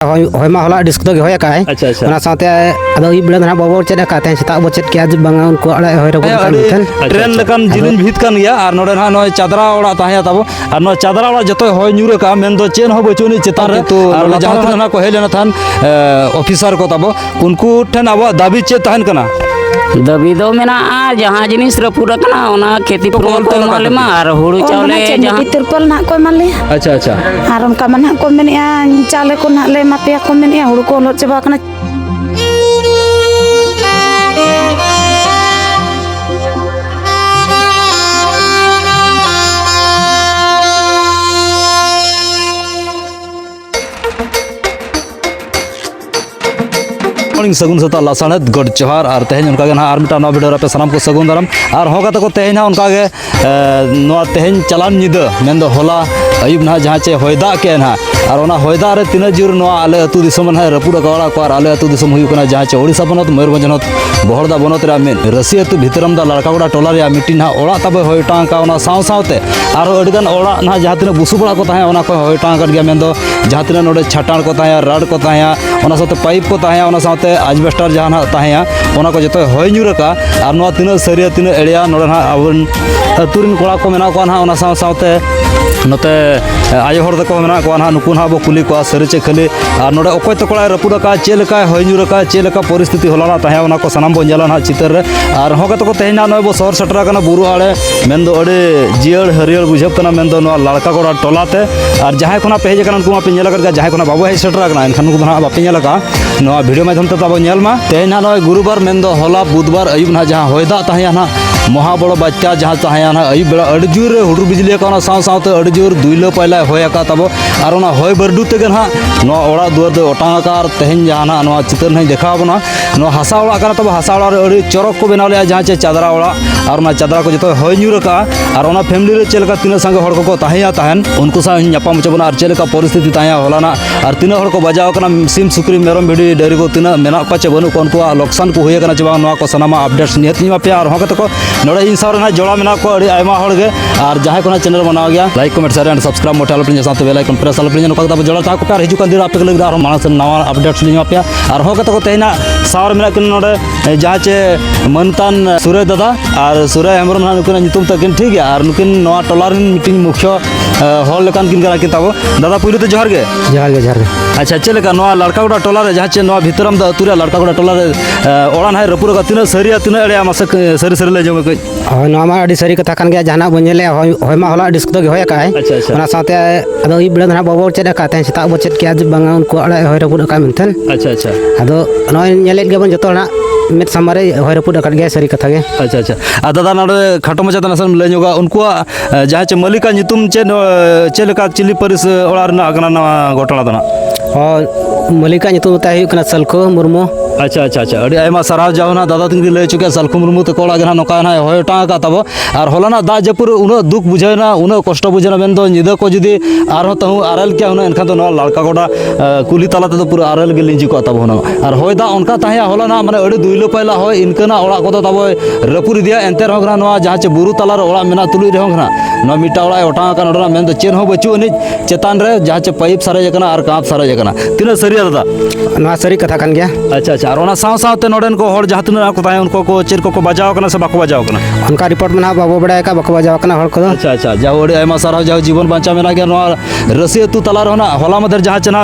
मा हला डिस्क तो होय का अच्छा अच्छा ओना साथे अदो ई बेड़ा ना बाबो चेद का ते सेता बो चेद के आज बंगा उनको अड़ा होय रबो kan ट्रेन लकन जिलिन भीत kan गया और नोडे ना नय चादरा ओड़ा ताहे ताबो और नय चादरा ओड़ा जतो होय न्यूरे का मेन दो चेन हो बचुनी चेतान रे और जहां ना को हेलेना थान ऑफिसर को ताबो उनको ठन अब दाबी चे तहन कना दबी दो मेना जहाँ जिनिस रपूरा कना ओना खेती प्रकल्प को माले मा और हुड़ू चावले जहाँ तिरपल ना को माले अच्छा अच्छा और उनका मन को मेनिया चाले को ना ले मापिया को मेनिया हुड़ू को लो चबा कना सगुन सता लासानत गड जोहार और तेहन उनका गे ना आर मिटा नवा वीडियो पे सनाम को सगुन दाराम और होगा तको तेहन ना उनका गे नवा तेहन चलान निदा मेन दो होला अयुब ना जहाँ चे होयदा के ना और ओना होयदा रे तीन जोर नवा आले अतु दिसम ना रपुड गवाड़ा को और आले अतु दिसम हुई कना जहाँ चे ओडिसा बनत मयूरभंज बनत बहरदा बनत रे मेन रसी अतु भितरम दा लड़कागुड़ा टोला रे मिट्टी ना ओड़ा तबे होयटा का ओना साव सावते और अडिगन ओड़ा ना जहाँ तिना बुसुबड़ा को ताहे ओना को होयटा कर गया मेन दो जहाँ तिना नोडे छटाण को ताहे राड को ताहे ओना साथे पाइप को ताहे ओना साथे आजबेस्टर जहाँ ताहे ओना को जतो होय न्यूरका और नवा तिना सरिया तिना एड़िया नोडे ना आबन अतुरिन कोड़ा को मेना को ना ओना साव सावते नोते आयो हर तक मेना को ना नुकुन हा बो कुली को सरिचे खाली और नोडे ओकय तो कोड़ा रपुड का चेलका होय न्यूरका चेलका परिस्थिति होलाना ताहे ओना को सनाम बो जाला ना चितर रे और होगा तो को तेहना नय बो शहर सटरा कना बुरु आड़े मेन दो अडे जियड़ हरियर बुझब कना मेन दो नवा लड़का कोड़ा टोलाते और जहां कोना पेज कना उनको पे नेला कर जहां कोना बाबू हे सटरा कना एनखान को ना बापे नेला का नवा वीडियो माध्यम ते ताबो नेल मा तेहना नय गुरुवार मेन दो होला बुधवार अयुब ना जहां होयदा ताहे ना महा बड़ो बच्चा जहाँ ताहे ना अयुब बेड़ा अड़ी जोर हुडुर बिजली का साव सावते अड़ी जोर दुइलो पहला होय का तबो और ओना होय बरडू तेगे ना नो ओड़ा दुआर दो ओटांगाकार तेहन जहाँ ना नो चितर नहीं देखा बना नो हासा ओड़ा का तब हासा ओड़ा रे अड़ी चरक को बनाव ले जहाँ चे चादरा ओड़ा और ना चादरा को जतो होय न्यूर का और ओना फैमिली रे चेलका तीन संगे हड़ को ताहेया ताहन उनको सा न्यापाम चबना और चेलका परिस्थिति ताया होलाना और तीन हड़ को बजाव कना सिम सुक्री मेरम भेड़ी डेरी को तीन मेना को चे बनु को उनको लोकसान को होय कना चबा नो को सनामा अपडेट्स नियत मा पे और होगा तो नोड़े इन सार ना जोड़ा मेना को अड़ी आयमा हड़ गे और जहां को चैनल बनाव गया like comment share and subscribe मोटे आलोपन साथ बेल आइकन प्रेस आलोपन नो का जोड़ा ता को प्यार हिजु kan आप लगे और मानस नवा अपडेट्स लिया पे और होगा तो तेना सावर मेना किन नोड़े जहां चे मनतान सुरे दादा और सुरे हेमरम ना नुकिन नितुम तकिन ठीक है और नुकिन नवा टोलारिन मीटिंग मुख्य हॉल लेकान किन करा किताबो दादा पुइलो तो जोहार गे अच्छा चलेका नवा लड़का गुड़ा टोला रे जहां चे नवा भितरम द अतुरा लड़का गुड़ा टोला रे ओड़ा ना रपुर का तीन सरिया तीन एड़े मासे सरी सरी ले जमे होय नो मा अडी सरी कथा कान गया जहाना बनेले होय मा हला डिस्क तो होय का अच्छा अच्छा ओना साथे अदो ई बेड़ा ना बाबो चेद का ते सेता बो चेद के आज बंगा उनको अड़ा होय रबो का मेनथन अच्छा अच्छा अदो नय नेलेत गेबन जतो ना मेट सामारे होय रबो का गया सरी कथा गे अच्छा अच्छा आ दादा नोडे खाटो मचा तना सन लेजोगा उनको जहां चे मलिका नितुम चे चेलका चिली परिस ओड़ा रना अगना नवा घटना दना और मलिका नितुम ताय कना सलखो मुर्मू अच्छा अच्छा अच्छा अड़ी आयमा सराव जाओ ना दादा तिन ले चुके सलखु मुर्मू ते कोड़ा गना नोका ना होय टा का तब और होलाना दा जपुर उन दुख बुझेना उन कष्ट बुझेना मेन दो निदा को जदी आर हो तहु आरल क्या उन एनखा तो न लड़का कोड़ा कुली तला ते पूरा आरल गे लिंजी को तब होना और होय दा उनका ताया होलाना माने अड़ी दुइलो पहला होय इनकना ओड़ा को तब रपुरी दिया एंते रहोगना नवा जहां चे बुरु तला रे ओड़ा मेना तुलुई रहोगना न मिटा ओड़ा ओटा का नडरा मेन दो चेन हो बचु नि चेतान रे जहां चे पाइप सारे जकना और काप सारे जकना तीन सरिया दादा ना सरी कथा कान गया अच्छा अच्छा और ओना साव सावते नोडन को हर जहां तिना को ताय उनको को चेर को बजाव कना से बाको बजाव कना उनका रिपोर्ट में ना बाबो बड़ा का बको बजाव कना हड़ को अच्छा अच्छा जाओ ओडे आयमा सारा जाओ जीवन बांचा मेना गया नवा रसी अतु तला रहना होला मदर जहां चना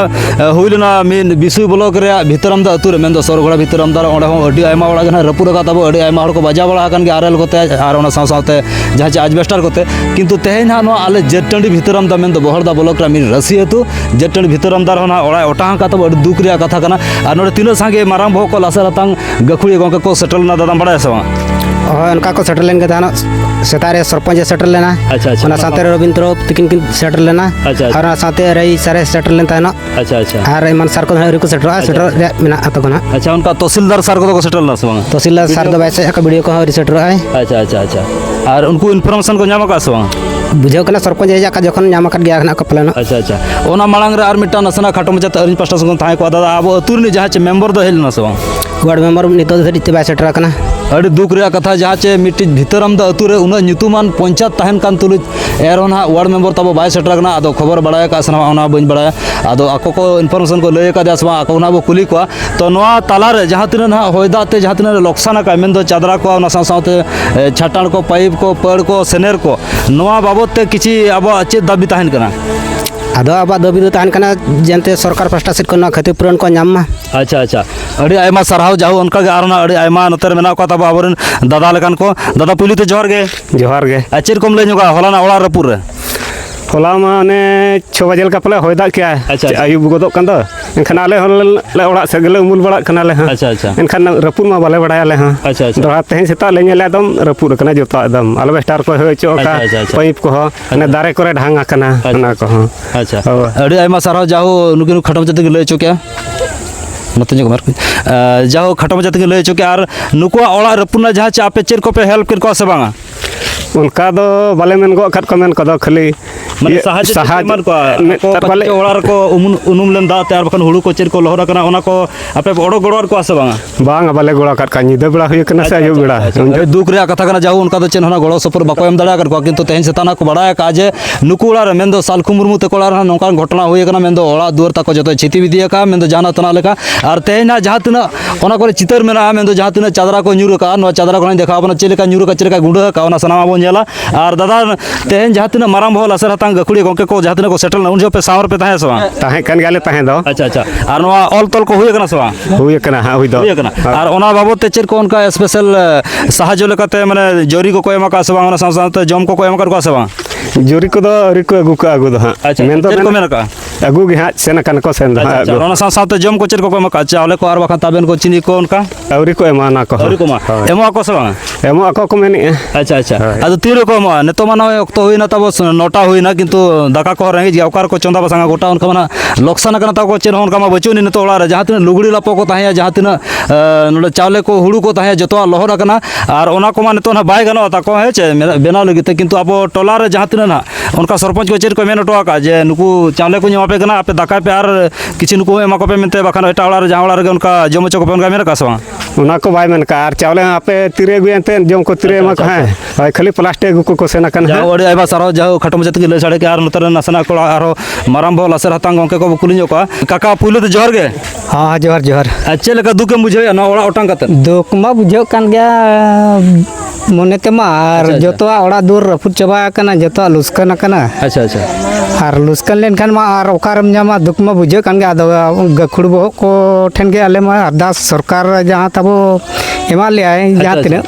हुइलना मेन बिसुई ब्लॉक रे भितरम दा अतु रे मेन दो सरगोड़ा भितरम दा ओडे हो अडी आयमा ओडा गना रपुर का तब अडी आयमा हड़ को बजाव बड़ा कन के आरएल कोते आर ओना साव सावते जहां चे आजबेस्टर कोते किंतु तेहन हा नवा आले जेटंडी भितरम दा मेन दो बहरदा ब्लॉक रे मेन रसी अतु जेटंडी भितरम दा रहना ओडा ओटा का तब अडी दुख रे कथा कना और नोडे तीन संगे माराम भो को लासर तांग गखुड़ी गोंके को सेटल ना दादा बड़ा से होय उनका को सेटल लेन के थाना सेतारे सरपंच सेटल लेना अच्छा अच्छा ओना साथे रविंद्र तिकिन किन सेटल लेना अच्छा और साथे रई सारे सेटल लेन ताना अच्छा अच्छा और मन सर को हरि को सेटल मेना आतो कना अच्छा उनका तहसीलदार सर को सेटल ना से तहसीलदार सर दो वैसे का वीडियो को सेटल है अच्छा अच्छा अच्छा और उनको इन्फॉर्मेशन को नाम का से बुझाव कना सरपंच हेजा का जखन नाम कर गया का प्लान अच्छा अच्छा ओना मांग रे आर मिटा नसना खाटो मचा अरिन पास्टा संग थाय को दादा अब अतुरनी जहां चे मेंबर दो हेल नस वार्ड मेंबर नितो धरिते बाय सेटल कना अड़ी दुख रे कथा जहाँ चे मिट्टी भितरम द अतुरे उन ᱧᱩᱛᱩᱢᱟᱱ पंचायत तहन कान तुलुज एरो ना वार्ड मेंबर तब बाय सेटर करना आदो खबर बड़ा का सना ओना बन बड़ा आदो आको को इनफॉरमेशन को लय का दे समा आको ना बो कुली को तो नोआ ताला रे जहां तिना ना होयदा ते जहां तिना लोकसाना का मेन दो चादरा को ना साथे छाटाण को पाइप को पड़ को सेनेर को नोआ बाबत ते किछि अब चे दाबी ताहन कना आदो अब दाबी दो ताहन कना जनते सरकार पास्टा सेट को ना क्षतिपूरण को नाम मा अच्छा अच्छा अड़ी आयमा सरहाव जाहु उनका गे आरना अड़ी आयमा नतर मेना को तब आबरन दादा लेकान को दादा पुली ते जोहार गे चेर कम ले जोगा हलाना ओला रपुर रे होला माने 6 बजे का पले होयदा क्या अच्छा आयु गोदो कान दो एनखान आले ले ओड़ा से गेले उमुल बड़ा कनाले हां अच्छा अच्छा एनखान रपुर मा बाले बड़ायाले हां अच्छा अच्छा दरा तेहे सेता ले नेले एकदम रपुर कना जोता एकदम अलवेस्टार को होय चो का पाइप को ने दारे करे ढांगा कना ना को अच्छा अड़ी आयमा सरहाव जाहु नुकिनु खटम जते ले चो क्या नतन जो मार जाओ खटम जते ले चो क्या और नुकुआ ओड़ा रपुना जहां चे आपे चेर को पे हेल्प कर को से बांगा उनका दो बाले मेन गो खट को मेन को दो खाली माने सहाज मन को बाले ओड़ा को उनुम लेन दा त्यार बखन हुड़ू को चेर को लोहरा कना ओना को आपे ओडो गोड़र को आसे बांगा बांगा बाले गोड़ा कट का निदा बड़ा हुई कना से आयु बड़ा दुख रे कथा कना जाऊ उनका दो चेन होना गोड़ो सपर बाको एम दड़ा कर को किंतु तेहन सेताना को बड़ा का जे नुकुड़ा रे मेन दो सालखु मुर्मू ते कोड़ा नोका घटना हुई कना मेन दो ओड़ा दुआर तक जतो छिति विदिया का मेन दो जाना तना लेका और तेहना जहां तना ओना को चितर मेना मेन दो जहां तना चादरा को न्यूर का नो चादरा को देखा बना चेलेका न्यूर का चेलेका गुंडा का ओना सनामा बन जाला और दादा तेहन जहां तना माराम भोल असर हतां गखुड़ी गोंके को जहां तना को सेटल ना उन जो पे सावर पे ताहे सवा ताहे कन गाले ताहे दो अच्छा अच्छा और नोआ ऑल तल को हुई कना सवा हुई कना हां हुई दो हुई कना और ओना बाबत ते चेर को उनका स्पेशल सहाय्य लेकाते माने जोरी को एमा का सवा ओना साथ जम को एमा कर को सवा जोरी को दो रिको अगु का अगु दो हां अच्छा मेन दो को मेन का अगु गे हां सेना कन को सेन दो अच्छा ओना साथ जम को चेर को एमा का चावले को और बखन ताबेन को चिनी को उनका अवरी को एमा ना को अवरी को मा एमा को सवा एमा को मेनी अच्छा अच्छा आदो तीन रकम नेतो माना अक्तो होइना तब नोटा होइना किंतु दाका को रेंगे जे ओकार को चंदा बसांगा गोटा उनका माना लोकसान कना तब को चेन उनका मा बचुनी नेतो ओला रे जहां तिना लुगड़ी लापो को ताहे जहां तिना नोडे चावले को हुड़ू को ताहे जतो लोहरा कना और ओना को मा नेतो ना बाय गनो ता को हे चे बेना लगिते किंतु अब टोला रे जहां तिना ना उनका सरपंच को चेर को मेन टोआ का जे नुकु चावले को ᱧᱟᱢᱟᱯᱮ ᱠᱟᱱᱟ आपे दाका पे और किछि नुकु एमा को पे मेनते बाखान एटा ओला रे जहां ओला रे उनका जम चो को पे उनका मेन का सवा उना को बाय मेन का और चावले आपे तिरे गुयते जम को तिरे मा का है खाली प्लास्टिक को सेना कन है ओडी आइबा सारो जाओ खटम जत के ले साडे के और नतर नसना को आरो माराम भोल असर हतांग गोंके को कुलिഞ്ഞो का काका पुलो तो जोहर गे हां जोहर जोहर अच्छे लगा दुके बुझे ना ओड़ा ओटांग कत दुख मा बुझो कान गया मने ते मा और जतो ओड़ा दूर रफुट चबा कना जतो लुस्कान कना अच्छा अच्छा और लुस्कान लेन खान मा और ओकारम जामा दुख मा बुझो कान गया दो गखुड़ बो को ठेन के आले मा अरदास सरकार जहां तबो एमा ले आए जहां तिना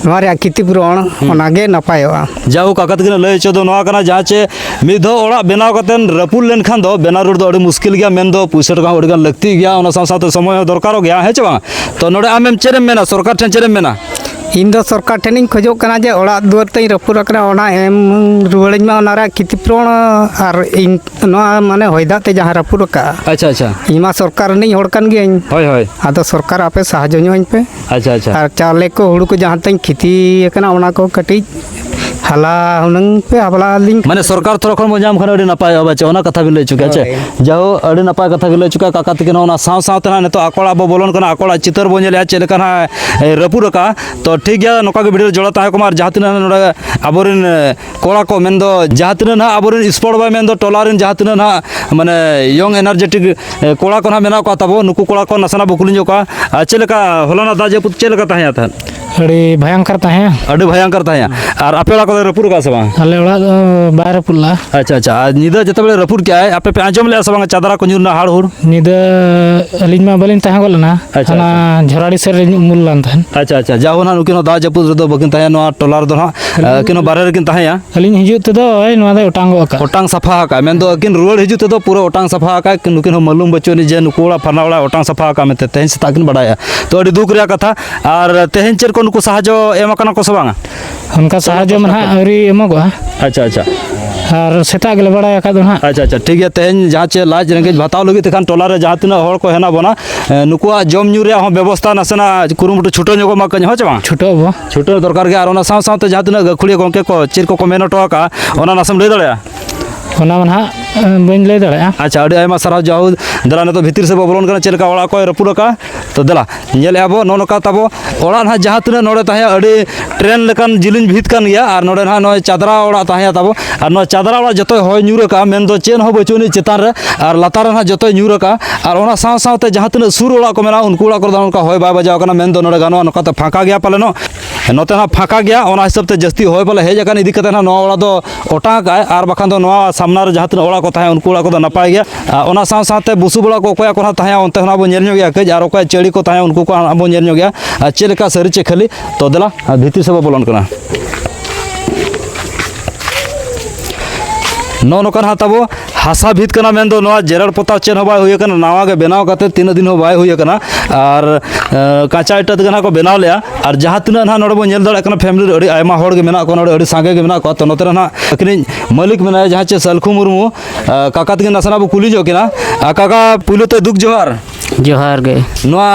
नोरे क्षतिपूरण ओनागे नपायोआ जाऊ काकत के लय चो दो नोआ कना जहां चे मिधो ओड़ा बेनाव कतन रपुल लेन खान दो बेना रोड दो अड़ी मुश्किल गया मेन दो पुइसा टका अड़ी गान लगती गया ओना साथ समय दरकार गया है चे बा तो नोडे आमेम चेरम मेना सरकार ठेन चेरम मेना इन दो सरकार ठेनिंग खोजो कना जे ओड़ा दुआर तई रपुर कना ओना एम रुवड़िन मा ओनारा क्षतिपूरण और इन नोआ माने होयदा ते जहां रपुर का अच्छा अच्छा इमा सरकार नहीं होड़कन गे होय होय आदो सरकार आपे सहाय्य ᱧᱚᱧ पे अच्छा अच्छा और चावले को हुड़ू को जहां तई खेती कना ओना को कटी हाला हुनंग पे हबला लिंक माने सरकार तरफ खन मजाम खन अड़ी नपाय बाचे ओना कथा बिन ले चुका छे जाओ अड़ी नपाय कथा बिन ले चुका काका तकिन ओना साव साव तना ने तो आकोड़ा बो बोलन कना आकोड़ा चितर बो नेले चेले कना रपुर का तो ठीक गया नोका के वीडियो जोड़ा ताहे कुमार जहां तना नोडा अबोरिन कोड़ा को मेन दो जहां तना ना अबोरिन स्पोर्ट बाय मेन दो टोलारिन जहां तना ना माने यंग एनर्जेटिक कोड़ा को ना मेना को तबो नुकु कोड़ा को नसना बकुलिन का चेले का होलाना दाजे पुत चेले का ताहे था अड़ी भयंकर ताहे अड़ी भयंकर ताहे और अपेला को रपुर का सबा अले ओड़ा बाय रपुला अच्छा अच्छा निदा जते बेले रपुर क्या है आपे पे आजम ले सबा चादरा को न्यूर ना हाड़ हुड़ निदा अलिन मा बलिन ताहे गोलना अच्छा, ना झराड़ी सेर मूल लान थान अच्छा अच्छा जाओ ना उकिनो दा जपुर दो बकिन ताहे नो टोलार दो ना किनो बारे रे किन ताहे या अलिन हिजु ते दो ए नोआ दे ओटांगो का ओटांग सफा का मेन दो किन रुवड़ हिजु ते दो पूरा ओटांग सफा का नुकिन मालूम बच्चोनी जे नुकोड़ा फनावड़ा ओटांग सफा का मेते तेहन से ताकिन बडाया तो अडी दुख रे कथा और तेहन चेर को नुको सहाजो एमा कना को सबा उनका सहाय्य मन अरी एमगो अच्छा अच्छा और सेता गले बड़ा का दो ना अच्छा अच्छा ठीक है तेहन जहां चे लाज रेंगेज भाताव लगी तखान टोला रे जहां तना हड़ को हेना बना नुकुआ जम न्यू रे हो व्यवस्था नसना कुरुमुटु छुटो न्योगो मा कन हो चबा छुटो बो छुटो दरकार के और ओना साव साव ते जहां तना गखुड़ी गोंके को चिर को मेन टोका ओना नसम ले दड़या ओना मन ᱵᱟᱹᱧ ᱞᱟᱹᱭ ᱫᱟᱲᱮᱭᱟᱜᱼᱟ अच्छा अड़ी आयमा सारा जाऊ दला ने तो भीतर से बोलन करना चलका ओड़ा को रपुड़ का तो दला नेले आबो नो नका ताबो ओड़ा ना जहां तिना नोडे ताहे अड़ी ट्रेन लेकान जिलिन भीत कान गया और नोडे ना नो चादरा ओड़ा ताहे ताबो और नो चादरा ओड़ा जतो होय न्यूर का मेन दो चेन हो बचुनी चेतान रे और लातार ना जतो न्यूर का और ओना साव सावते जहां तिना सुर ओड़ा को मेना उनको ओड़ा को दान का होय बाय बजाव कना मेन दो नोडे गानो नका तो फाका गया पाले नो नोते ना फाका गया ओना हिसाब ते जस्ती होय पाले हे जकान इदी कते ना नो ओड़ा दो ओटा का और बखान दो नो सामना रे जहां तिना ओड़ा को ताहे उनको ओड़ा को नपाय गया ओना साव सावते बुसु बड़ा को कोया कोना ताहे ओनते ना बो नेल ᱧᱚᱜ गया कज और कोया चेड़ी को ताहे उनको को बो नेल ᱧᱚᱜ गया चेलका सरी चे खाली तो दला भीतर से बोलन कना नो नोकन हाताबो हासा भीत कना मेन दो नवा जेरड़ पोता चेन हो बाय हुय कना नावा के बनाव कते 3 दिन हो बाय हुय कना और काचा इटा गना को बनाव लिया और जहां तिना ना नोडबो नेल दड़ा कना फैमिली अड़ी आयमा होड़ के मेना को नोडे अड़ी सांगे के मेना को तो नोतरे ना अकनी मालिक मेना जहां चे सलखु मुर्मू काका तके नसना बो कुली जो किना काका पुलो ते दुख जोहार जोहार गे नवा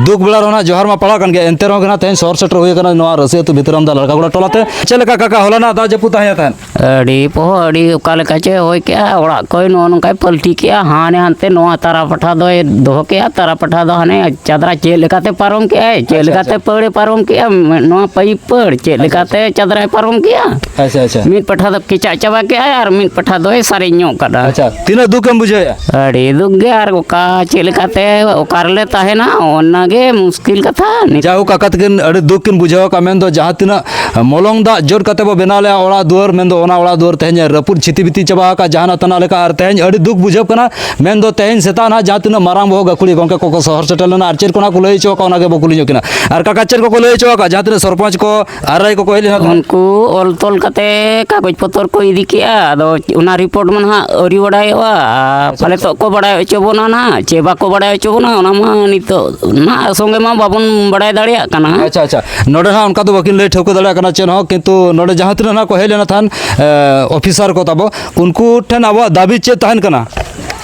दुख बेला रोना जोहार मा पड़ा कन गे एंते रो गना तेन सोर सेटर हुय कना नवा रसे तो भीतरम दा लड़का गुड़ा टोलाते चलेका काका होलाना दा जपुता है तन अड़ी पोह अड़ी ओका लेका चे होय क्या ओड़ा कोई नो नंकाय पलटी किया हाने हानते नोआ तारा पठा दो दोह किया तारा पठा दो हाने चादरा चे लेकाते पारम किया चे लेकाते पड़े पारम किया नोआ पई पड़ चे लेकाते चादरा पारम किया अच्छा अच्छा मिट पठा दो किचा चाबा किया और मिट पठा दो सारे ᱧᱚᱜ कदा अच्छा तीना दुख हम बुझे अड़ी दुख गे और ओका चे लेकाते ओकारले ताहेना ओनागे मुश्किल कथा जाऊ काका तकिन अड़ी दुख किन बुझाव का मेन दो जहां तिना मोलंग दा जोर कते बो बेनाले ओड़ा दुआर मेन दो ओना ओड़ा दुआर तेहन रपुर छिति बिति चबा का जहां तना लेका और तेहन अड़ी दुख बुझाव कना मेन दो तेहन सेता ना जहां तिना मारांग बो गकुड़ी गंके को शहर सेटलना आर चेर कोना को लई चो का ओनागे बो कुली जोकिना और काका चेर को लई चो का जहां तिना सरपंच को आरआई को कहले उनको ऑल तोल कते कागज पत्र को इदी किया आदो उना रिपोर्ट मन हा अरी बडायवा फले तो को बडाय चोबोना ना चेबा को बडाय चोबोना ओना मा नितो ना संगे मा बाबन बडाय दाड़िया कना अच्छा अच्छा नोडे ना उनका तो वकील लई ठोको दाड़िया कना चेन हो किंतु नोडे जहां तिना ना को हेलेना थान ऑफिसर को तबो उनको ठन अब दाबी चे तहन कना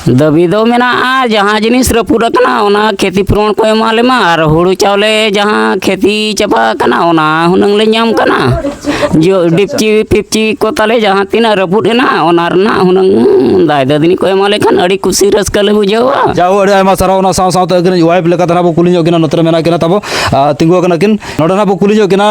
दबी दो मेना जहाँ जिनिस रपुरा कना ओना खेती पूरण को एमाले मा और हुड़ू चावले जहाँ खेती चबा कना ओना हुनंग ले ᱧᱟᱢ कना जो डिपची पिपची को ताले जहाँ तीना रपुड एना ओना रना हुनंग दाय ददिनी को एमाले खान अड़ी खुशी रस्का ले बुझावा जाओ अड़ी आयमा सारा ओना साव साव तक वाइफ लेका तना बो कुली जो किना नतर मेना किना तबो तिंगो कना किन नोडे ना बो कुली जो किना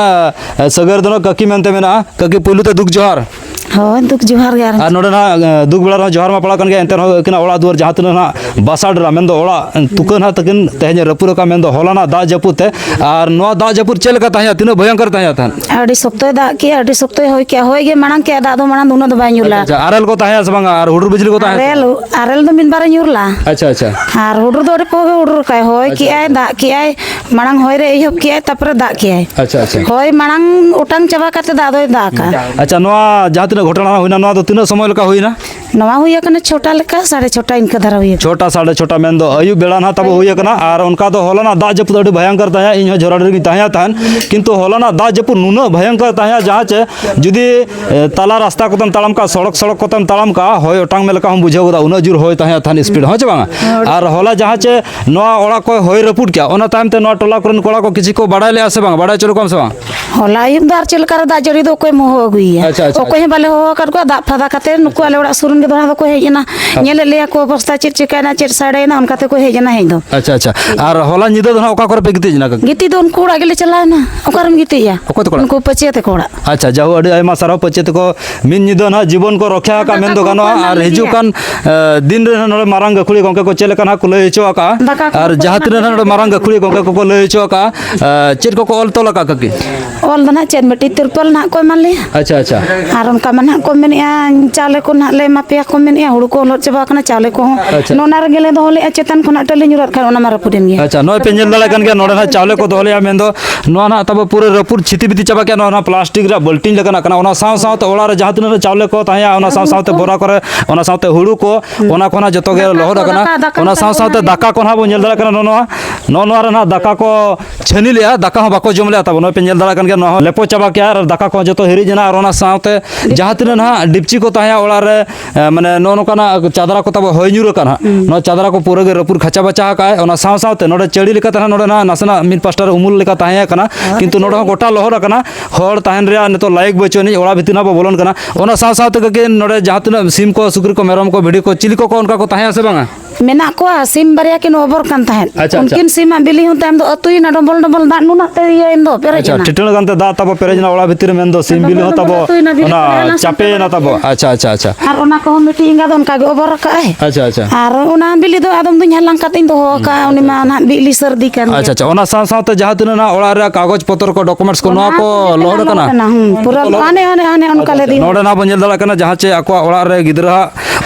सगर दनो ककी मेनते मेना ककी पुलु ते दुख जोहार हो दुख जोहार गे और नोडे ना दुख बेला जोहार मा पड़ा कन गे एंते किना ओड़ा दुआर जहां तना ना बासाडरा मेन दो ओड़ा तुकन हा तकिन तेहन रपुर का मेन दो होलाना दा जपुते और नो दा जपुर चेलका ताया तिना भयंकर ताया थान अड़ी सप्ताह दा के अड़ी सप्ताह होय क्या होय गे मांग के दा दो मांग उनो दो बाय ᱧᱩᱨला अच्छा आरएल को ताया सबंग और हुडुर बिजली को ताया आरएल दो मिन बार ᱧᱩᱨला अच्छा अच्छा और हुडुर दो को हुडुर काय होय कि आय दा कि आय मांग होय रे इहब कि आय तपर दा कि आय अच्छा अच्छा होय मांग उटांग चबा काते दा दो दा का अच्छा नो जहां तिना घटना होइना नो तो तिना समय लका होइना नवा हुई कना छोटा लेका 6:30 इनका धरा हुई छोटा 6:30 मेन दो अयु बेला ना तब हुई कना और उनका तो होलाना दा जपुद अड़ी भयंकर ताया इन झोराडर की ताया थान किंतु होलाना दा जपुद नुना भयंकर ताया जहां चे जुदी ताला रास्ता कोतम तालम का सड़क सड़क कोतम तालम का होय ओटांग मेलका हम बुझाव दा उना जुर होय ताया थान स्पीड हो चे बांगा और होला जहां चे नोआ ओड़ा को होय रपुट क्या ओना टाइम ते नोआ टोला करन कोड़ा को किसी को बडाय ले आसे बांगा बडाय चलो कम से बांगा होला इम दार चल कर दा जड़ी दो कोई मोह गुइया अच्छा, अच्छा, कोई बाले हो कर को दा फादा खाते नुको आले ओड़ा सुरुन के दोना दो को हेजना नेले ले को अवस्था चिर चिकाना चिर साड़े ना उनका ते को हेजना हे दो अच्छा अच्छा और होला निदो दना ओका करे पे गिती जना गीती दो उनको उड़ा गेले चला ना ओकरम गीती या ओको तो उनको पचे ते कोड़ा अच्छा जाओ अड़ी आयमा सारा पचे को मिन निदो ना जीवन को रक्षा का मेन दो गानो और हिजु कान दिन रे नोडे मारंग गखुड़ी गंके को चले काना कुले हेचो का और जहां तिन नोडे मारंग गखुड़ी गंके को ले हेचो का चेर को ऑल तोला का ककी ऑल दना चेन बेटी तिरपल ना को मान ले अच्छा अच्छा और उनका मन को मेनिया चाले को ना ले मापिया को मेनिया हुड़ू को लोट चबा कना चाले को नोना रे गेले दो ले चेतन खना टले ᱧᱩᱨᱟत खान ओना मारा पुदिन गे अच्छा नोय पेंजल दला कन के नोडे ना चावले को दोले मेन दो नो ना तब पूरे रपुर छिति बिति चबा के नो ना प्लास्टिक रा बल्टिन लकना कना ओना साव साव ते ओला रे जहां तिन चावले को ताया ओना साव साव ते बोरा करे ओना साव ते हुड़ू को ओना कोना जतो गे लोहड कना ओना साव साव ते दाका कोना बो नेल दला कना नो नोआ रे दाका को छानी लिया दाका हूँ बाको जम लिया तब नोए पे नेल दाड़ा कन गया नोआ लेपो चाबा किया और दाका को जो हिरिज ना और ओना साथे जहाँ तीन ना डिपची को ताया ओड़ा रे माने नो नोकाना चादरा को तब होय ᱧᱩᱨ काना नो चादरा को पूरा गे रपुर खचा बचा का ओना साथे नोडे चड़ी लेका तना नोडे ना नासना मिड पास्टर उमुल लेका ताया कना किंतु नोडे हो गोटा लहर कना हर ताहन रे ने तो लाइक बचोनी ओड़ा भितना बो बोलन कना ओना साथे के नोडे जहाँ तीन सिम को सुक्री को मेरम को भिडी को चिली को उनका को ताया से बांगा मेना को सिम बारिया किन ओबर कान ताहेन उनकिन सिम बिली हूं ताम दो अतुई ना डबल डबल दा नुना ते ये इन दो पेरेजना अच्छा टिटण गंते दा तब पेरेजना ओड़ा भितर में दो सिम बिली हो तब ओना चापे ना तब अच्छा अच्छा अच्छा और ओना को मिटी इंगा दो उनका ओबर का है अच्छा अच्छा और ओना बिली दो आदम दुन हलांग कातिन दो का उनी मा ना बिली सर्दी कान अच्छा अच्छा ओना साथे जहाँ तीन ना ओड़ा रे कागज पत्र को डॉक्यूमेंट्स को नोआ को लोड कना पूरा आने आने आने उनका ले दी नोडे ना बंजल दला कना जहाँ चे आको ओड़ा रे गिदरा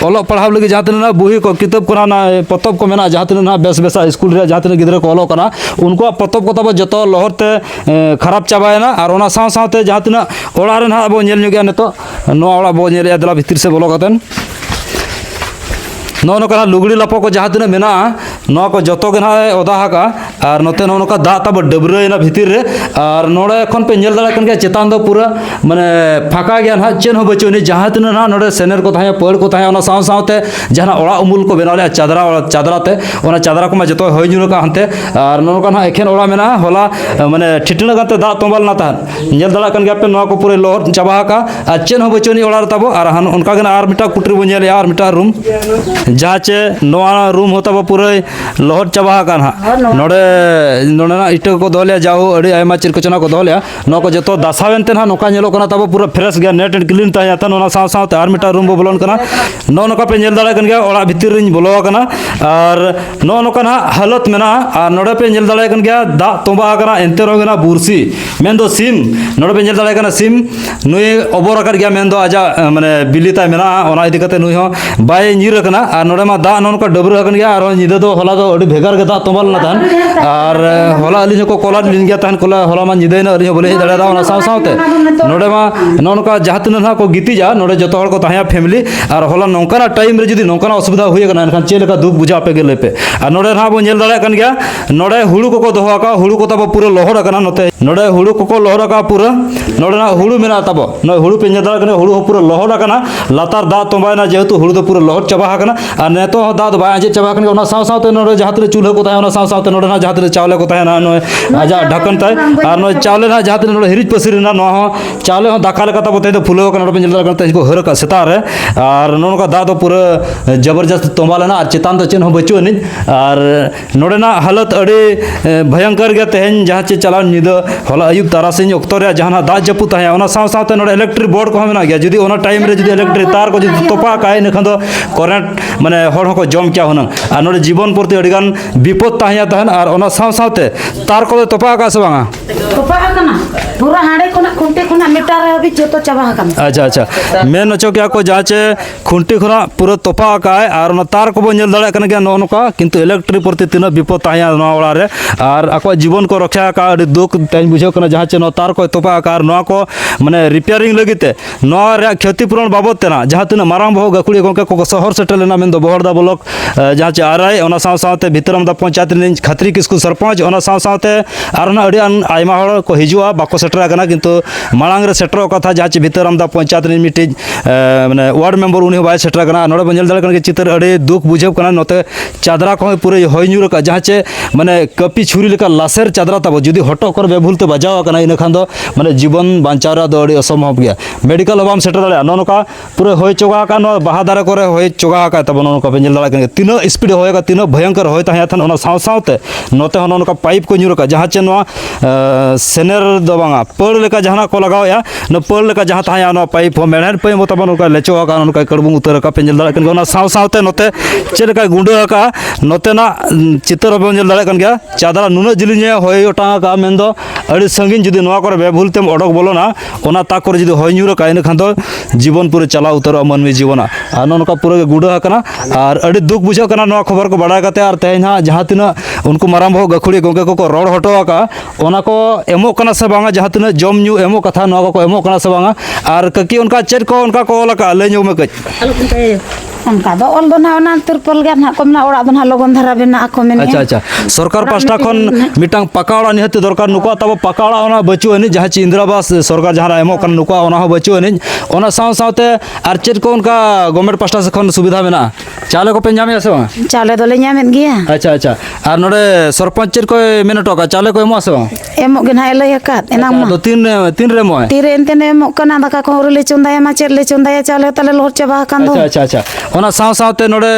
ओलो पढ़ाव लगी जहाँ तीन ना बुही को किताब को ना पतब को मेना जहाँ तीन ना बेस बेसा स्कूल रे जहाँ तीन गिदरा को ओलो कना उनको पतब को तब जतो लहरते खराब चाबायना और ओना साथे जहाँ तीन ओड़ा रे ना बो नेल ᱧᱩᱜᱮ नितो नोआ ओड़ा बो नेल दला भितर से बोलो कतन नो नोका लुगड़ी लपो को जहाँ तीन मेना नोआ को जतो गे ना ओदा हाका और नोते नोका दा तब डबरेना भितर रे और नोडे एखन पे नेल दाड़ा कन गया चेतान दो पूरा माने फाका गया ना चेन हो बचोनी जहाँ तीन ना नोडे सेनर को थाया पड़ को थाया ओना साथे जहाँ ओड़ा उमुल को बनाले चादराते ओना चादरा को मा जतो होय ᱧᱩᱨ का हनते और नोका ना एखेन ओड़ा मेना होला माने ठिटण गते दा तोंबाल ना तान नेल दाड़ा कन गया पे नोआ को पूरे लोहर चाबा का और चेन हो बचोनी ओड़ा तब और हन उनका गना और मिटा कुटरी बनेले और मिटा रूम जहाँ चे नोआ रूम होता बा पूरे लोहर चाबा का ना नोडे नोडे ना इट को दोलिया जाओ अड़ी आयमा चिरकचना को दोलिया नो को जतो दासावेनते ना नोका नेलो कना तब पूरा फ्रेश गया नेट एंड क्लीन ताया तन ओना साथे आर मिटा रूम बो बोलन कना नो नोका पे नेल दाड़ा कन गया ओड़ा भितर रिन बोलो कना और नो नोका ना हालत मेना और नोडे पे नेल दाड़ा कन गया दा तोंबा कना एंते रोगना बुरसी मेन दो सिम नोडे पे नेल दाड़ा कना सिम नुई ओबर कर गया मेन दो आजा माने बिलिता मेना ओना इदी कते नुई हो बाय ᱧᱤᱨ कना और नोडे मा दा नोनका डबरा कन गया और निदा दो होला दो अडी भेगार के दा तोंबाल ना तान और होला अली को कोला लिन गया तान कोला होला मा निदेना अली बोले दड़ा दा ओना साथे नोडे मा नोनका जहाँ तीन ना को गीती जा नोडे जतो हर को ताया फैमिली और होला नोंकाना टाइम रे जदी नोंकाना असुविधा हुई कना एनखान चे लेका दुख बुझा पे गेले पे और नोडे ना बो नेल दाड़ा कन गया नोडे हुळु को दोहा का हुळु को तब पूरा लोहर कना नोते नोडे हुळु को लोहर का पूरा नोडे ना हुळु मेना तब नो हुळु पे नेल दाड़ा कने हुळु पूरा लोहर कना लातार दा तोंबायना जेहेतु हुळु दो पूरा लोहर चाबा कना और नेतो दा दो बाय जे चाबा कन ओना साथे नोडे जहाँ तीन चूल्हा को ताया ओना साथे नोडे ना जहाँ तीन चावले को ताया ना नो आजा ढक्कन ताय और नो चावले ना जहाँ तीन नोडे हिरिज पसिर ना नो चावले हो दाका लेका तब तो फुलो कना पे नेल दाड़ा को हर का सेता रे और नो का दा दो पूरा जबरदस्त तोंबालेना और चेतान दो चेन हो बचो नि और नोडे ना हालत अड़ी भयंकर गया तेहन जहाँ चे चला निद होला अयुब तारासिंह अक्तो रे जहाँ दा जपु ताया ओना साथे नोडे इलेक्ट्रिक बोर्ड को मेना गया जदी ओना टाइम रे जदी इलेक्ट्रिक तार को जदी तोपा काय नखन दो करेंट माने हर को जम क्या होना और नोडे जीवन प्रति अड़िगान विपद ताहिया तहन और ओना साथे तार को तोपा का से बांगा तोपा कना पूरा हाड़े कोना खुंटे कोना मीटर रे अभी जतो चाबा कना अच्छा अच्छा मेन अचो क्या को जाचे खुंटी खुना पूरा तोपा का और ओना तार को बो नेल दाड़ा कन गया नो नोका किंतु इलेक्ट्रिक प्रति तीन विपद ताहिया नो ओड़ा रे और आको जीवन को रक्षा का अड़ी दुख ताइन बुझो कना जहाँ चे नो तार को तोपा का और नो को माने रिपेयरिंग लगिते नो रे क्षतिपूरण बाबद तेना जहाँ तीन मारांग बहु गकुड़ी गोंके को शहर सेटल लेना मेन दो बहरदा ब्लॉक जहाँ चे आराय ओना साथे भितरम दा पंचायत रिन खतरी किस्कू सरपंच ओना साथे और ना अड़ी आयमा हड़ को हिजुआ बाको सेटर कना किंतु मांग रे सेटर कथा जहाँ चे भितरम दा पंचायत रिन मिटी माने वार्ड मेंबर उनी बाय सेटर कना नोडे बंजल दाड़ा कन चित्र अड़ी दुख बुझेब कना नोते चादरा को पूरे होय ᱧᱩᱨ का जहाँ चे माने कपी छुरी लेका लासेर चादरा तब जुदी हटो कर बेभूल ते बजाव कना इन खान दो माने जीवन बांचारा दो अड़ी असंभव गया मेडिकल अबाम सेटर दाड़ा नोनका पूरे होय चोगा का नो बाहा दारे करे होय चोगा का तब नोनका बंजल दाड़ा कन तीनो स्पीड होयगा तीनो भयंकर होय ताया थन ओना साथे नोते हो नोनका पाइप को ᱧᱩᱨ का जहाँ चे नो सेनर दो बांगा पड़ लेका जहाँ को लगाव या न पड़ लेका जहाँ ताया नो पाइप हो मेहन पे मो तब नोनका लेचो का नोनका कड़बुंग उतर का पेंजल दाड़ा कन ओना साथे नोते चे लेका गुंडा का नोते ना चित्र बंजल दाड़ा कन गया चादरा नुना जिलिने होय ओटा का मेन दो अड़ी संगीन जुदी नोआ करे बेभूल तेम ओडक बोलोना ओना ता करे जुदी होय ᱧᱩᱨ का इन खान दो जीवन पूरे चला उतर मानवी जीवना आर नोनका पूरा गुडा हकना आर अड़ी दुख बुझा कना नोआ खबर को बड़ा करते आर तेज ना जहां तिना उनको माराम भो गखुड़ी गोंगे को रोड हटो का ओना को एमो कना से बांगा जहां तिना जम ᱧᱩ एमो कथा नोआ को एमो कना से बांगा आर ककी उनका चेट को उनका को लका ले ᱧᱩ में कच उनका दो ऑल दो ना तिरपल गे ना को ना ओड़ा दो ना लोगन धरा बेना को मेन अच्छा अच्छा सरकार पास्टा खन मिटांग पकाड़ा निहत दरकार नुका तब पकाड़ा ओना बचु अनि जहां ची इंदिरावास सरकार जहां एमो कन नुका ओना हो बचु अनि ओना साव सावते आर चेट को उनका गवर्नमेंट पास्टा से खन सुविधा मेना चाले को पे ᱧᱟᱢᱮ आसे बा चाले दो ले ᱧᱟᱢᱮᱫ गिया अच्छा अच्छा आर नोडे सरपंच चेट को मेन टोका चाले को एमो आसे बा एमो गे ना लय हकात एना मा तो तीन रे मोय तीरे एनते ने एमो कना दाका को ले चंदाया मा चेर ले चंदाया चाले तले लोर चबा कान दो अच्छा अच्छा अच्छा ओना साव सावते नोडे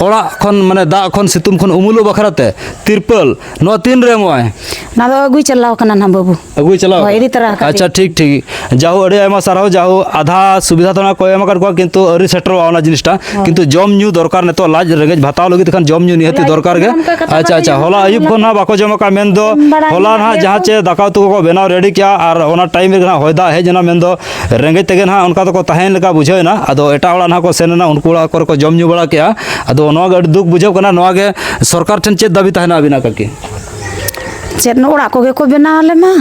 ओड़ा खन माने दा खन सितुम खन उमुलो बखराते तिरपल नो तीन रे मोय ना दो अगुई चलाव कना ना बाबू अगुई चलाओ होय री तरह अच्छा ठीक ठीक जाहु अड़े आयमा साराव जाहु आधा सुविधा तो ना को एम कर को किंतु अरि सेटर वाला जिनिसटा किंतु जम ᱧᱩ दरकार ने तो लाज रेंगेज भाताव लगी तखन जम ᱧᱩ निहति दरकार गे अच्छा अच्छा होला अयुब को ना बाको जम का मेन दो होला ना जहां चे दाका तु को बनाव रेडी किया आर ओना टाइम रे ना होयदा हे जना मेन दो रेंगेज तेगे ना उनका तो को तहेन लगा बुझे ना अदो एटा वाला ना को सेन ना उनको वाला को जम ᱧᱩ बड़ा किया अदो नोआ गे दुख बुझे कना नोआ गे सरकार ठन चे दाबी तहना बिना करके चेर ओड़ा को गे को बनाले मा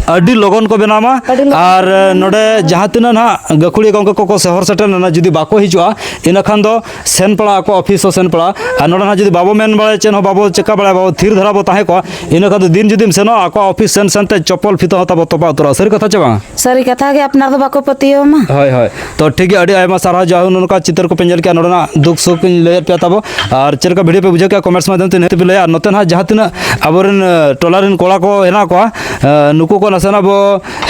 अड्डी लोगन को बनामा और नोडे जहां तिना ना गखुड़ी गंग को शहर सेटर ना जुदी बाको हिजुआ इना खान दो सेन पड़ा को ऑफिस सेन पड़ा और नोडे ना जुदी बाबो मेन बड़े चेन हो बाबो चेका बड़ा बाबो थीर धरा बो ताहे को इना खान दिन जुदी सेनो आको ऑफिस सेन सेनते चप्पल फितो होता बो तोपा उतरा सरी कथा चबा सरी कथा गे अपना दो बाको पतियो मा हाय हाय तो ठीक है अड़ी आयमा सारा जाहु उनका चित्र को पेंजल के नोडे ना दुख सुख ले पे तबो और चेर का वीडियो पे बुझे के कमेंट्स माध्यम ते नेते पे ले नोते ना जहां तिना अबरन टोलारिन कोला को हेना को नुको को नसना बो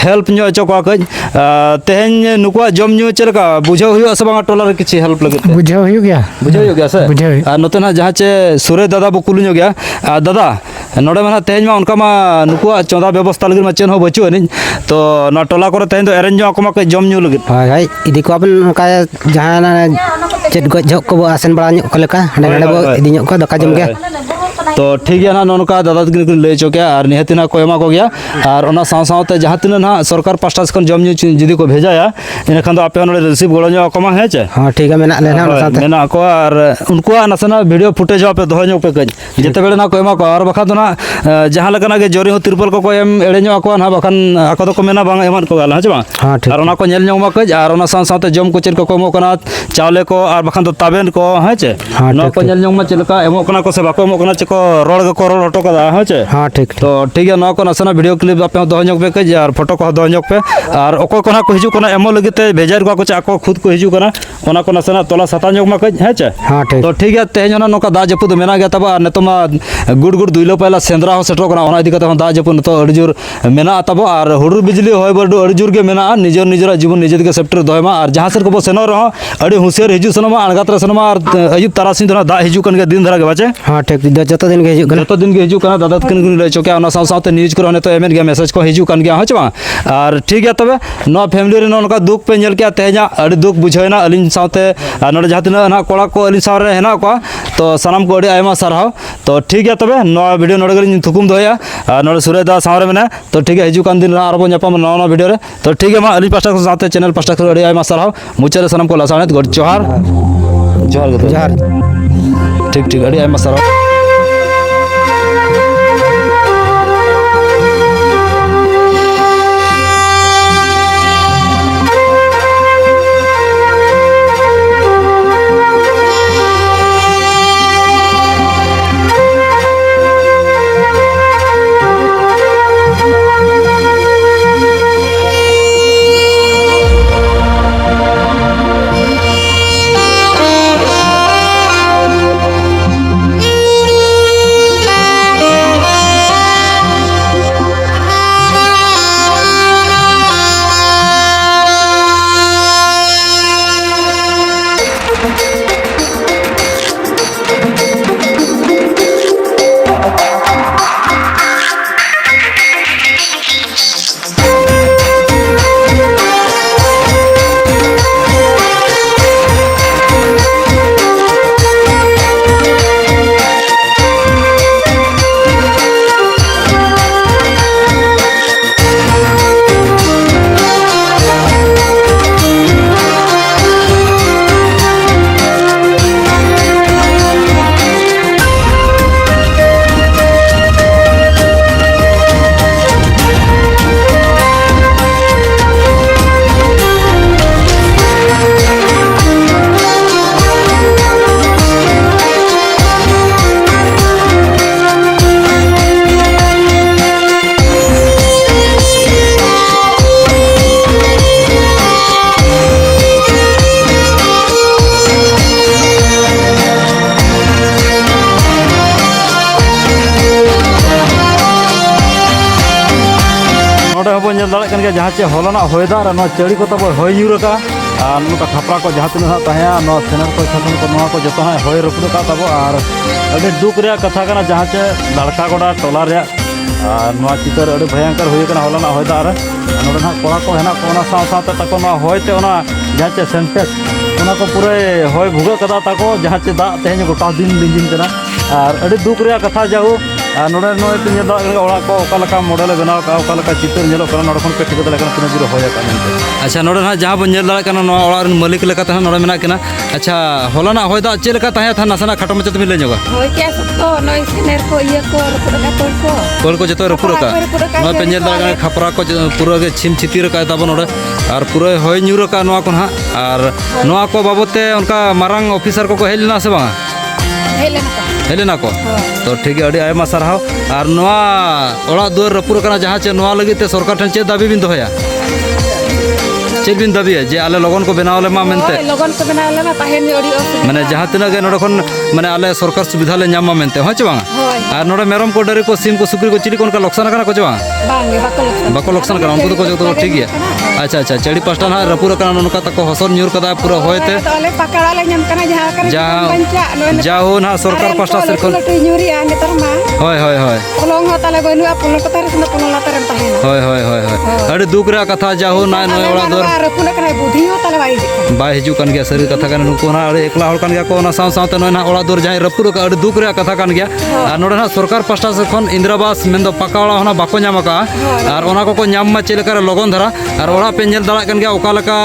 हेल्प ᱧᱚ ᱚᱪᱚ ᱠᱚᱣᱟ ᱠᱟᱹᱡ ᱛᱮᱦᱮᱧ ᱱᱩᱠᱩᱣᱟᱜ ᱡᱚᱢ ᱧᱩ ᱪᱮᱫ ᱞᱮᱠᱟ ᱵᱩᱡᱷᱟᱹᱣ ᱦᱩᱭᱩᱜᱼᱟ ᱥᱮ ᱵᱟᱝᱟ ᱴᱚᱞᱟ ᱨᱮ ᱠᱤᱪᱷᱩ ᱦᱮल्प ᱞᱟᱹᱜᱤᱫ ᱛᱮ बुझाव हुई गया बुझाव हुᱭᱩᱜ ᱜᱮᱭᱟ ᱥᱮ बुझाव ᱟᱨ ᱱᱚᱛᱮ ᱱᱟᱜ ᱡᱟᱦᱟᱸ ᱪᱮ ᱥᱩᱨᱮ ᱫᱟᱫᱟ ᱵᱚ ᱠᱩᱞᱤ ᱧᱚᱜ ᱜᱮᱭᱟ दादा नोडे में तेज में उनका नुकुआ चौदह व्यवस्था लगे में चेन हो बचू नहीं तो ना टोला को तेज तो एरेंज को मा जम ᱧᱩ लगे हाय इदी को अपन का जहां चेट गज झक को आसन बड़ा ᱧᱚᱜ को लेका हने हने बो इदी ᱧᱚᱜ को दका जम गया तो ठीक है ना नौका दादा तक लय चुके और निहती ना को एमा को गया और ओना साव सावते जहां तीन ना सरकार पास्टा से जम ᱧᱩ जुदी को भेजाया इन खान आप रिसीव गड़ो ᱧᱚᱜ को मा है चे हां ठीक है मेना लेना ओना साथे मेना को और उनको नसना वीडियो फुटेज पे दोह ᱧᱚᱜ पे कज जते बेले ना को एमा को और बखा तो ना जहां लगना के जोरी हो तिरपल को एम एड़े ᱧᱚᱜ को ना बखन आको तो को मेना बांग एमान को गाला चे बा हां ठीक और ओना को ñᱮल ᱧᱚᱜ मा कज और ओना साव सावते जम को चेर को एमो कना चावले को और बखन तो ताबेन को है चे नो को ñᱮल ᱧᱚᱜ मा चलका एमो कना को से बाको एमो कना चे को रोड को रोड हटो का है चे हां ठीक तो ठीक है ना को नसना वीडियो क्लिप आप दोह ᱧᱚᱜ पे कज और फोटो को दोह ᱧᱚᱜ पे और ओको कोना को हिजु कोना एमो लगे ते भेजार को चे आको खुद को हिजु कोना ओना को नसना तोला सता ᱧᱚᱜ मा कज है चे हां ठीक तो ठीक है तेज ना नोका दा जपुद मेना गया तब नेतो मा गुड़ गुड़ दुइलो पहला सेंद्रा हो सेटो कना ओना इदी कते दा जपुद तो अड़जुर मेना तब और हुडुर बिजली होय बडु अड़जुर के मेना निजर निजर जीवन निजे के सेप्टर दोयमा और जहां सर को बो सेनो रहो अड़ी हुसियर हिजु सनमा अणगात्र सनमा और अयुब तारासिन तो दा हिजु कन के दिन धरा के बाचे हां ठीक जतो दिन के हिजु कना जतो दिन के हिजु कना दादा कन ले चोके ओना साव सावते न्यूज करो ने तो एमएन के मैसेज को हिजु कन गया हो चबा और ठीक है तबे नो फैमिली रे नोका दुख पे नेल के तेजा अड़ी दुख बुझाइना अलिन सावते नोडे जहां ना कोड़ा को अलिन साव रे हेना को तो सनाम को अड़ी आयमा सरहाव तो ठीक है तबे नो वीडियो नोडे गलिन थुकुम दोया नोडे सुरे दा सावरे मेना तो ठीक है हिजु कान दिन आरबो न्यापाम नवा वीडियो रे तो ठीक है मा अलिन पास्टा को साथे चैनल पास्टा को अड़ी आयमा सरहाव मुचरे सनाम को लासाने गड जोहार जोहार जोहार ठीक ठीक अड़ी आयमा सरहाव दाड़ा कन गया जहाँ चे होलाना होयदा और नवा चड़ी को तब होय यूर का और नुका खपरा को जहाँ तीन तहया नवा सेनर को छतन को नवा को जतो है होय रपुद का तब और अभी दुख रे कथा कना जहाँ चे लड़का गोड़ा टोला रे और नवा चितर अड़ी भयंकर हुई कना होलाना होयदा और नोडे ना कोड़ा को है ना कोना साथ साथ तक नवा होयते ओना जहाँ चे सेंटेक्स ओना को पूरे होय भुगा कदा तको जहाँ चे दा तेहन गोटा दिन दिन कना और अड़ी दुख रे कथा जाऊ नोडे नोय पे नेदा ओड़ा को ओकालका मॉडल बनाव का ओकालका चित्र नेलो कना नोडे खन पे ठिक दले कना तिना जीरो होय का मेनते अच्छा नोडे ना जहाँ बन नेल दाड़ा कना नोआ ओड़ा रन मालिक लेका तहन नोडे मेना कना अच्छा होलाना होयदा चे लेका तहया था नसना खाटो मचे तुम ले जोगा होय के तो नय सिनेर को ये को रपुड़ का कोल को जतो रपुर का नोय पे नेल दाड़ा खपरा को पूरा के छिम छितिर का तब नोडे और पूरा होय न्यूर का नोआ कोन हा और नोआ को बाबते उनका मारंग ऑफिसर को हेलना से बा हेलेना को तो ठीक है अड़ी आयमा सरहाव और नोआ ओड़ा दुआर रपुर कना जहाँ चे नोआ लगी ते सरकार ठन चे दाबी बिन दोया चेक बिन दाबी है जे आले लगन को बनावले मा मेनते लगन को बनावले मा ताहेन अड़ी माने जहाँ तीना गे नोडे खन माने आले सरकार सुविधा ले ᱧᱟᱢ मा मेनते हो चे बांगा और नोडे मेरम को डरी को सिम को सुकरी को चिली को उनका लोकसान कना को चे बांगा बाको लोकसान कना उनको को जो ठीक है अच्छा अच्छा चेड़ी पास्टा ना रपुर कना उनका तको हसन न्यूर कदा पूरा होयते ताले पकड़ा ले ᱧᱟᱢ कना जहाँ करे जहाँ जाहो ना सरकार पास्टा से खन ᱧᱩᱨᱤ आ नेतर मा होय होय होय पलंग हो ताले बनु पलंग को तारे न पलंग लातारे ताहेन होय होय होय होय अड़ी दुख रे कथा जाहो ना नय ओड़ा दर रपुड़ कना बुद्धि हो ताले बाय हिजू कन गया सरी कथा कन नुको ना अड़ी एकला होड़ कन गया को ना साव साव ते नय ना ओड़ा दर जाय रपुर का अड़ी दुख रे कथा कन गया और नोडे ना सरकार पास्टा से खन इंद्रावास मेंदो पक्का ओड़ा होना बाको ᱧᱟᱢ का और ओना को ᱧᱟᱢ मा चेले करे लगन धरा और ओड़ा पे नेल दाड़ा कन गया ओका लका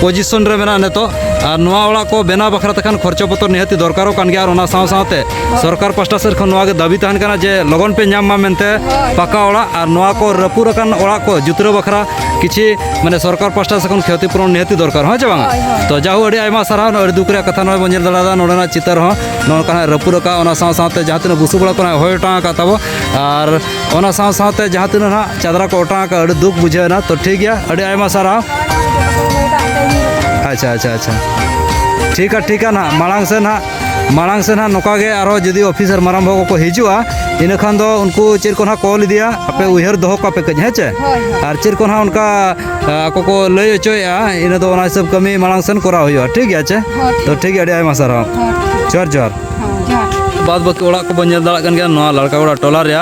पोजीशन रे मेना नेतो और नोआ ओड़ा को बेना बखरा तखन खर्चो पत्र निहति दरकारो कन गया और ओना साव सावते सरकार पास्टा से खन नोआ के दाबी तहन कना जे लगन पे ᱧᱟᱢ मा मेनते पक्का ओड़ा और नोआ को रपुर कन ओड़ा को जुतरो बखरा किछि माने सरकार पास्टा से खन क्षतिपूरण निहति दरकार हो जे बांगा तो जाहु अड़ी आयमा साराव अड़ी दुख रे कथा नय बन दाड़ा नोडना चितर हो नोका रपुर का ओना साव सावते जहाँ तीन बुसु बड़ा कना होय टांगा का तब और ओना साव सावते जहाँ तीन ना चादरा को ओटा का अड़ी दुख बुझे ना तो ठीक है अड़ी आयमा साराव अच्छा अच्छा अच्छा ठीक है ना मांग से ना नौका गे आरो जदि ऑफिसर माराम भोग को हिजुआ इन खान दो उनको चेर को ना कॉल दिया आपे उहर दो का पे कज हेचे और चेर को ना उनका को लय चोया इन दो ना सब कमी मांग से करा हुआ ठीक है अच्छे तो ठीक है अड़ी आयमा सारा जोर जोर बाद बाकी ओड़ा को बन दाड़ा कन गया नवा लड़का ओड़ा टोला रे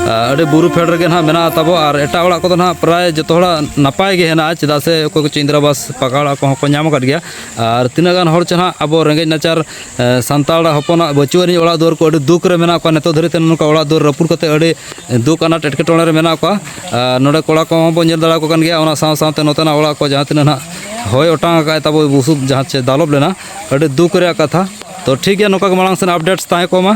अड़ी बुरु फेड रे ना मेना तब और एटा ओड़ा को ना प्राय जतो होड़ा नपाय गे हेना चेदा से को इंद्रावास पकाड़ा को ᱧᱟᱢ कट गया और तीना गान हर चना अब रेंगे नाचार संताल हपना बचुआनी ओड़ा दुआर को अड़ी दुख रे मेना को नेतो धरिते नुका ओड़ा दुआर रपुर कते अड़ी दुख अना टेटकेटोणे रे मेना को नोडे कोड़ा को बन दाड़ा को कन गया ओना साव सावते नोतना ओड़ा को जहाँ तीना ना होय ओटांग का तब बुसुब जहाँ चे दालोब लेना अड़ी दुख रे कथा तो ठीक है नौका मांग से अपडेट्स ताहे को मा